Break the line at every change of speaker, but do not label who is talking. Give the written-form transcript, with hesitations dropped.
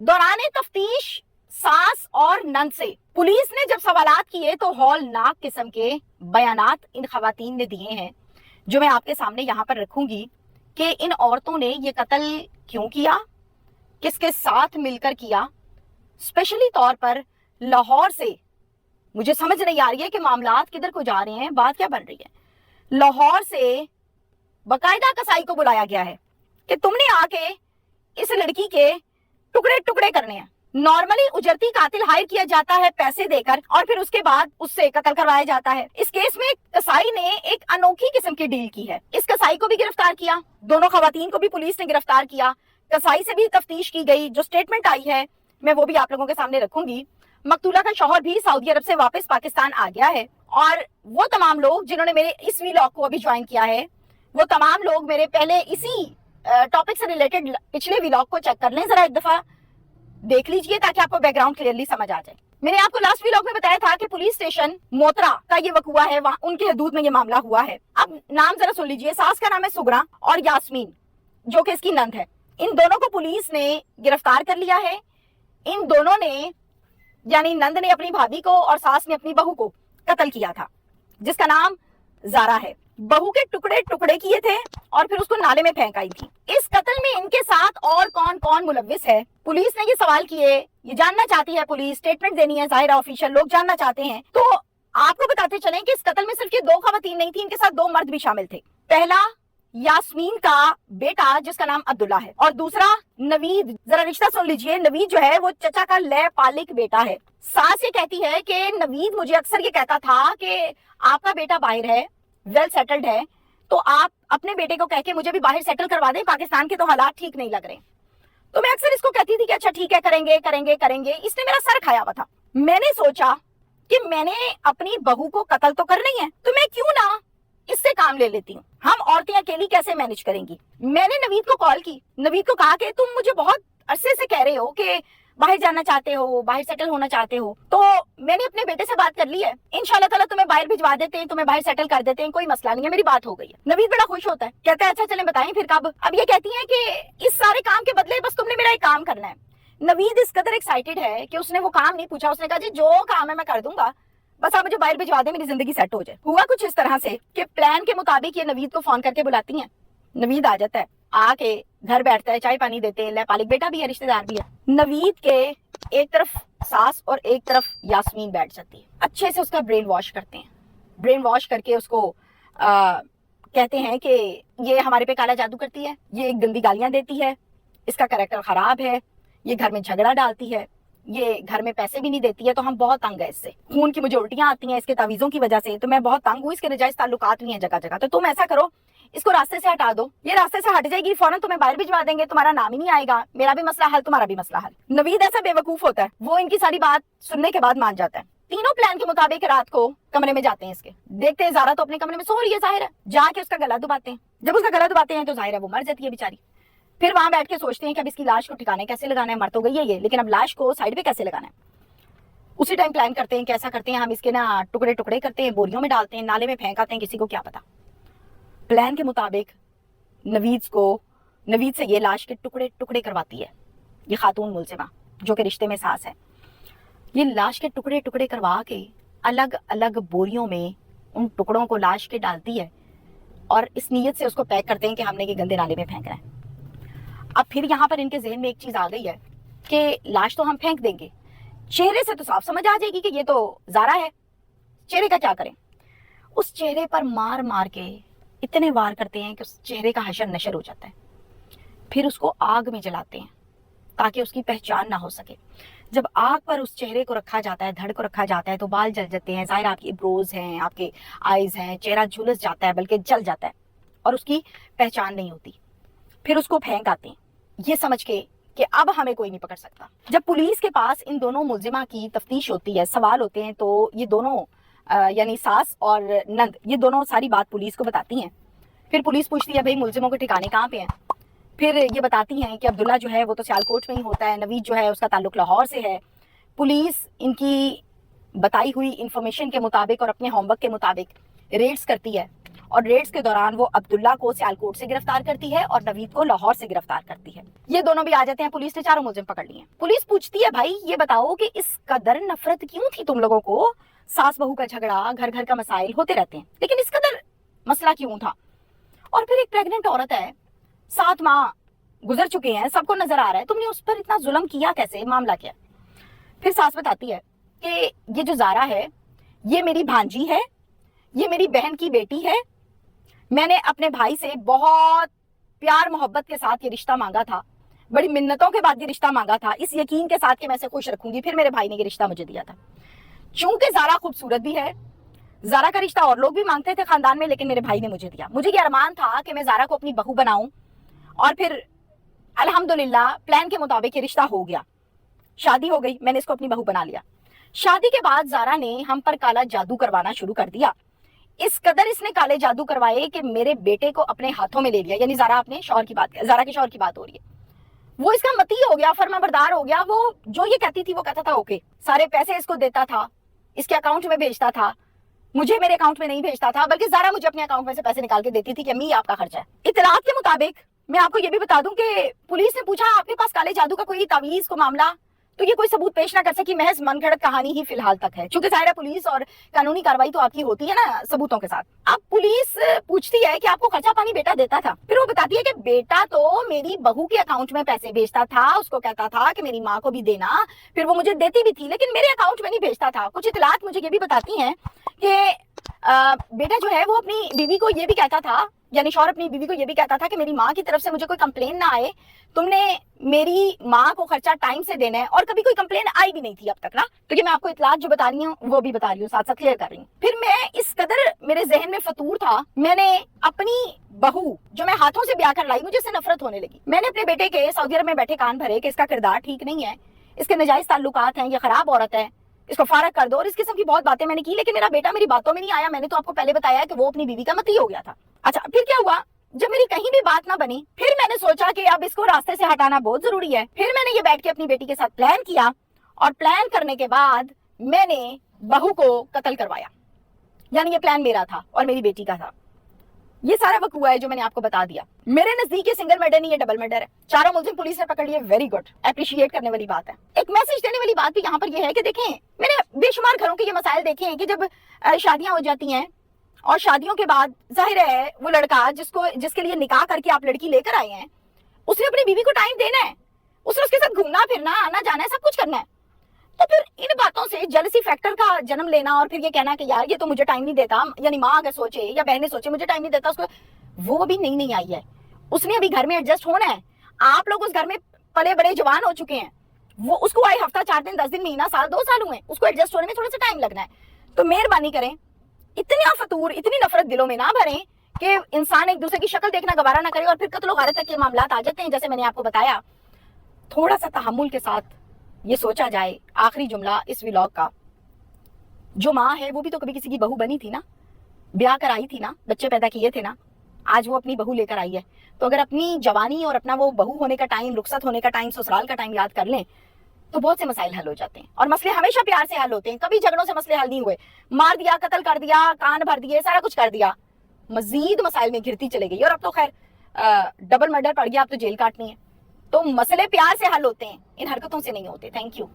दौरान तफ्तीश सास और नंद से पुलिस ने जब सवालात किए तो हौलनाक किस्म के बयानात इन खवातीन ने दिए हैं, जो मैं आपके सामने यहाँ पर रखूंगी कि इन औरतों ने ये कत्ल क्यों किया, किसके साथ मिलकर किया। स्पेशली तौर पर लाहौर से मुझे समझ नहीं आ रही है कि मामलात किधर को जा रहे हैं, बात क्या बन रही है। लाहौर से बाकायदा कसाई को बुलाया गया है कि तुमने आके इस लड़की के टुकड़े टुकड़े करने हैं। नॉर्मली उजरती कातिल हायर किया जाता है पैसे देकर और फिर उसके बाद उससे कत्ल करवाया जाता है। इस केस में कसाई ने एक अनोखी किस्म की डील की है। इस कसाई को भी गिरफ्तार किया, दोनों खवातीन को भी पुलिस ने गिरफ्तार किया, कसाई से भी तफ्तीश की गई। जो स्टेटमेंट आई है मैं वो भी आप लोगों के सामने रखूंगी। मकतूला का शौहर भी सऊदी अरब से वापस पाकिस्तान आ गया है और वो तमाम लोग जिन्होंने मेरे इस व्लॉग को अभी ज्वाइन किया है, वो तमाम लोग मेरे पहले इसी टॉपिक से रिलेटेड पिछले व्लॉग को चेक कर लें, जरा एक दफा देख लीजिए ताकि आपको बैकग्राउंड क्लियरली समझ आ जाए। मैंने आपको लास्ट व्लॉग में बताया था कि पुलिस स्टेशन मोतरा का ये वकुआ है, वहाँ उनके हदूद में ये मामला हुआ है। अब नाम जरा सुन लीजिए। सास का नाम है सुगरा और यास्मीन जो कि इसकी नंद है। इन दोनों को पुलिस ने गिरफ्तार कर लिया है। इन दोनों ने यानी नंद ने अपनी भाभी को और सास ने अपनी बहू को कत्ल किया था, जिसका नाम जारा है। बहू के टुकड़े टुकड़े किए थे और फिर उसको नाले में फेंक आई थी। इस कत्ल में इनके साथ और कौन कौन मुलव्विस है, पुलिस ने ये सवाल किए, ये जानना चाहती है पुलिस, स्टेटमेंट देनी है, जाहिर ऑफिशियल लोग जानना चाहते हैं। तो आपको बताते चलें कि इस कत्ल में सिर्फ ये दो खवातीन नहीं थी, इनके साथ दो मर्द भी शामिल थे। पहला यास्मीन का बेटा जिसका नाम अब्दुल्ला है और दूसरा नवीद। जरा रिश्ता सुन लीजिए। नवीद जो है वो चचा का ले पालिक बेटा है। सास ये कहती है कि नवीद मुझे अक्सर ये कहता था कि आपका बेटा बाहर है, वेल सेटल्ड है, तो आप अपने बेटे को कह के मुझे भी बाहर सेटल करवा दें, पाकिस्तान के तो हालात ठीक नहीं लग रहे। तो मैं अक्सर इसको कहती थी कि अच्छा ठीक है, करेंगे करेंगे करेंगे। इसने मेरा सर खाया हुआ था। मैंने सोचा कि मैंने अपनी बहू को कत्ल तो करना ही है, तो मैं क्यों ना इससे काम ले लेती हूँ। हम औरतें अकेली कैसे मैनेज करेंगी। मैंने नवीद को कॉल की, नवीद को कहा कि तुम मुझे बहुत अरसे से कह रहे हो कि बाहर जाना चाहते हो, बाहर सेटल होना चाहते हो, तो मैंने अपने बेटे से बात कर ली है, इंशाल्लाह ताला तुम्हें बाहर भिजवा देते हैं, तुम्हें बाहर सेटल कर देते हैं, कोई मसला नहीं है, मेरी बात हो गई है। नवीद बड़ा खुश होता है, कहता है अच्छा चलें बताएं फिर कब। अब ये कहती है कि इस सारे काम के बदले बस तुमने मेरा एक काम करना है। नवीद इस कदर एक्साइटेड है कि उसने वो काम नहीं पूछा, उसने कहा जी जो काम है मैं कर दूंगा, बस आप मुझे बाहर भिजवा दे, मेरी जिंदगी सेट हो जाए। हुआ कुछ इस तरह से कि प्लान के मुताबिक ये नवीद को फोन करके बुलाती हैं। नवीद आ जाता है, आके घर बैठता है, चाय पानी देते हैं, पालिक बेटा भी है, रिश्तेदार भी है। नवीद के एक तरफ सास और एक तरफ यास्मीन बैठ जाती है। अच्छे से उसका ब्रेन वॉश करते हैं। ब्रेन वॉश करके उसको कहते हैं कि ये हमारे पे काला जादू करती है, ये गंदी गालियां देती है, इसका कैरेक्टर खराब है, ये घर में झगड़ा डालती है, ये घर में पैसे भी नहीं देती है, तो हम बहुत तंग है इससे। खून की मुझे उल्टियां आती हैं इसके तावीज़ों की वजह से, तो मैं बहुत तंग हूँ। इसके नजायज ताल्लुकात भी हैं जगह जगह, तो तुम ऐसा करो इसको रास्ते से हटा दो, ये रास्ते से हट जाएगी, फौरन तुम्हें बाहर भिजवा देंगे, तुम्हारा नाम ही नहीं आएगा, मेरा भी मसला हल, तुम्हारा भी मसला हल। नवीद ऐसा बेवकूफ होता है, वो इनकी सारी बात सुनने के बाद मान जाता है। तीनों प्लान के मुताबिक रात को कमरे में जाते हैं इसके, देखते हैं जारा तो अपने कमरे में सो रही है, जाहिर है, जाके उसका गला दबाते हैं। जब उसका गला दबाते हैं तो जाहिर है वो मर जाती है बेचारी। फिर वहां बैठ के सोचते हैं कि अब इसकी लाश को ठिकाने कैसे लगाना है, मर तो गई है ये, लेकिन अब लाश को साइड पे कैसे लगाना है। उसी टाइम प्लान करते हैं, कैसा करते हैं हम इसके ना टुकड़े टुकड़े करते हैं, बोरियों में डालते हैं, नाले में फेंक आते हैं, किसी को क्या पता। प्लान के मुताबिक नवीद से ये लाश के टुकड़े टुकड़े करवाती है ये खातून मुलजिमा जो कि रिश्ते में सास है। ये लाश के टुकड़े टुकड़े करवा के अलग अलग बोरियों में उन टुकड़ों को लाश के डालती है और इस नीयत से उसको पैक करते हैं कि हमने ये गंदे नाले में फेंकना है। अब फिर यहाँ पर इनके ज़हन में एक चीज आ गई है कि लाश तो हम फेंक देंगे, चेहरे से तो साफ समझ आ जाएगी कि ये तो जारा है, चेहरे का क्या करें। उस चेहरे पर मार मार के इतने वार करते हैं कि उस चेहरे का हशर नशर हो जाता है। फिर उसको आग में जलाते हैं ताकि उसकी पहचान ना हो सके। जब आग पर उस चेहरे को रखा जाता है, धड़ को रखा जाता है, तो बाल जल जाते हैं, जाहिर आपकी ब्रोज हैं, आपके आईज हैं, चेहरा झुलस जाता है, बल्कि जल जाता है और उसकी पहचान नहीं होती। फिर उसको फेंक आते हैं ये समझ के कि अब हमें कोई नहीं पकड़ सकता। जब पुलिस के पास इन दोनों मुलजिमा की तफ्तीश होती है, सवाल होते हैं, तो ये दोनों यानी सास और नंद ये दोनों सारी बात पुलिस को बताती हैं। फिर पुलिस पूछती है भाई मुलजिमों के ठिकाने कहाँ पे हैं। फिर ये बताती हैं कि अब्दुल्ला जो है वो तो सियालकोट में ही होता है, नवीद जो है उसका ताल्लुक लाहौर से है। पुलिस इनकी बताई हुई इंफॉर्मेशन के मुताबिक और अपने होमवर्क के मुताबिक रेड्स करती है اور ریڈز کے دوران وہ عبداللہ کو سیالکوٹ سے گرفتار کرتی ہے اور نوید کو لاہور سے گرفتار کرتی ہے. یہ دونوں بھی آ جاتے ہیں, پولیس نے چاروں ملزم پکڑ لیے ہیں. پولیس پوچھتی ہے بھائی یہ بتاؤ کہ اس قدر نفرت کیوں تھی تم لوگوں کو, ساس بہو کا جھگڑا, گھر گھر کا مسائل ہوتے رہتے ہیں, لیکن اس قدر مسئلہ کیوں تھا؟ اور پھر ایک پریگننٹ عورت ہے, 7 ماہ گزر چکے ہیں, سب کو نظر آ رہا ہے, تم نے اس پر اتنا ظلم کیا کیسے, معاملہ کیا؟ پھر ساس بتاتی ہے کہ یہ جو زارا ہے یہ میری بھانجی ہے, یہ میری بہن کی بیٹی ہے, میں نے اپنے بھائی سے بہت پیار محبت کے ساتھ یہ رشتہ مانگا تھا, بڑی منتوں کے بعد یہ رشتہ مانگا تھا, اس یقین کے ساتھ کہ میں اسے خوش رکھوں گی, پھر میرے بھائی نے یہ رشتہ مجھے دیا تھا. چونکہ زارا خوبصورت بھی ہے, زارا کا رشتہ اور لوگ بھی مانگتے تھے خاندان میں, لیکن میرے بھائی نے مجھے دیا. مجھے یہ ارمان تھا کہ میں زارا کو اپنی بہو بناؤں, اور پھر الحمدللہ پلان کے مطابق یہ رشتہ ہو گیا, شادی ہو گئی, میں نے اس کو اپنی بہو بنا لیا. شادی کے بعد زارا نے ہم پر کالا جادو کروانا شروع کر دیا. اس قدر اس نے کالے جادو کروائے کہ میرے بیٹے کو اپنے ہاتھوں میں لے لیا. یعنی زارا کے شوہر کی بات ہو رہی ہے. وہ اس کا متی ہو گیا, فرما بردار ہو گیا. وہ جو یہ کہتی تھی وہ کہتا تھا اوکے, سارے پیسے اس کو دیتا تھا, اس کے اکاؤنٹ میں بھیجتا تھا, مجھے میرے اکاؤنٹ میں نہیں بھیجتا تھا, بلکہ زارا مجھے اپنے اکاؤنٹ میں سے پیسے نکال کے دیتی تھی کہ امی آپ کا خرچہ ہے. اطلاعات کے مطابق میں آپ کو یہ بھی بتا دوں کہ پولیس نے پوچھا آپ کے پاس کالے جادو کا کوئی تعویذ کو معاملہ, تو یہ کوئی ثبوت پیش نہ کر سکی, محض من گھڑت کہانی ہی فی الحال تک ہے. چونکہ ظاہر ہے پولیس اور قانونی کاروائی تو آپ کی ہوتی ہے نا ثبوتوں کے ساتھ. اب پولیس پوچھتی ہے کہ آپ کو خرچہ پانی بیٹا دیتا تھا؟ پھر وہ بتاتی ہے کہ بیٹا تو میری بہو کے اکاؤنٹ میں پیسے بھیجتا تھا, اس کو کہتا تھا کہ میری ماں کو بھی دینا, پھر وہ مجھے دیتی بھی تھی, لیکن میرے اکاؤنٹ میں نہیں بھیجتا تھا. کچھ اطلاعات مجھے یہ بھی بتاتی ہیں کہ بیٹا جو ہے وہ اپنی بیوی کو یہ بھی کہتا تھا, یعنی شوہر اپنی بیوی کو یہ بھی کہتا تھا کہ میری ماں کی طرف سے مجھے کوئی کمپلین نہ آئے, تم نے میری ماں کو خرچہ ٹائم سے دینا ہے, اور کبھی کوئی کمپلین آئی بھی نہیں تھی اب تک نا. تو یہ میں آپ کو اطلاعات جو بتا رہی ہوں وہ بھی بتا رہی ہوں, ساتھ ساتھ کلیئر کر رہی ہوں. پھر میں اس قدر میرے ذہن میں فطور تھا, میں نے اپنی بہو جو میں ہاتھوں سے بیاہ کر لائی, مجھے اس سے نفرت ہونے لگی. میں نے اپنے بیٹے کے سعودی عرب میں بیٹھے کان بھرے کہ اس کا کردار ٹھیک نہیں ہے, اس کے ناجائز تعلقات ہیں, یہ خراب عورت ہے, اس کو فارغ کر دو, اور اس قسم کی بہت باتیں میں نے کی. لیکن میرا بیٹا میری باتوں میں نہیں آیا. میں نے تو آپ کو پہلے بتایا کہ وہ اپنی بیوی کا متی ہو گیا تھا. اچھا پھر کیا ہوا, جب میری کہیں بھی بات نہ بنی, پھر میں نے سوچا کہ اب اس کو راستے سے ہٹانا بہت ضروری ہے. پھر میں نے یہ بیٹھ کے اپنی بیٹی کے ساتھ پلان کیا, اور پلان کرنے کے بعد میں نے بہو کو قتل کروایا. یعنی یہ پلان میرا تھا اور میری بیٹی کا تھا. یہ سارا وقت ہوا ہے جو میں نے آپ کو بتا دیا. میرے نزدیک یہ سنگل مرڈر نہیں, یہ ڈبل مرڈر ہے. چاروں ملزم پولیس نے پکڑ لیے, ویری گڈ, اپریشیٹ کرنے والی بات ہے. ایک میسج دینے والی بات بھی یہاں پر یہ ہے کہ دیکھیں, میں نے بے شمار گھروں کے یہ مسائل دیکھے ہیں کہ جب شادیاں ہو جاتی ہیں اور شادیوں کے بعد ظاہر ہے وہ لڑکا جس کے لیے نکاح کر کے آپ لڑکی لے کر آئے ہیں, اس نے اپنی بیوی کو ٹائم دینا ہے, اس نے اس کے ساتھ گھومنا پھرنا, آنا جانا ہے, سب کچھ کرنا ہے. تو پھر ان باتوں سے جلسی فیکٹر کا جنم لینا, اور پھر یہ کہنا کہ یار یہ تو مجھے ٹائم نہیں دیتا, یعنی ماں اگر سوچے یا بہنیں سوچے مجھے ٹائم نہیں دیتا اس کو, وہ بھی نہیں آئی ہے. اس نے ابھی گھر میں ایڈجسٹ ہونا ہے. آپ لوگ اس گھر میں پلے بڑے جوان ہو چکے ہیں, وہ اس کو آئے ہفتہ 4 دن 10 دن مہینہ سال 2 سال ہوئے, اس کو ایڈجسٹ ہونے میں تھوڑا سا ٹائم لگنا ہے. تو مہربانی کریں, اتنا فطور اتنی نفرت دلوں میں نہ بھریں کہ انسان ایک دوسرے کی شکل دیکھنا گوارا نہ کرے, اور پھر قتل و غارت تک کے معاملات آ جاتے ہیں. جیسے میں نے آپ کو بتایا, تھوڑا سا تحمل کے ساتھ یہ سوچا جائے. آخری جملہ اس ولاگ کا, جو ماں ہے وہ بھی تو کبھی کسی کی بہو بنی تھی نا, بیاہ کر آئی تھی نا, بچے پیدا کیے تھے نا, آج وہ اپنی بہو لے کر آئی ہے. تو اگر اپنی جوانی اور اپنا وہ بہو ہونے کا ٹائم, رخصت ہونے کا ٹائم, سسرال کا ٹائم یاد کر لیں تو بہت سے مسائل حل ہو جاتے ہیں. اور مسئلے ہمیشہ پیار سے حل ہوتے ہیں, کبھی جھگڑوں سے مسئلے حل نہیں ہوئے. مار دیا, قتل کر دیا, کان بھر دیے, سارا کچھ کر دیا, مزید مسائل میں گھرتی چلے گئی. اور اب تو خیر ڈبل مرڈر پڑ گیا, اب تو جیل کاٹنی ہے. تو مسئلے پیار سے حل ہوتے ہیں, ان حرکتوں سے نہیں ہوتے. Thank you.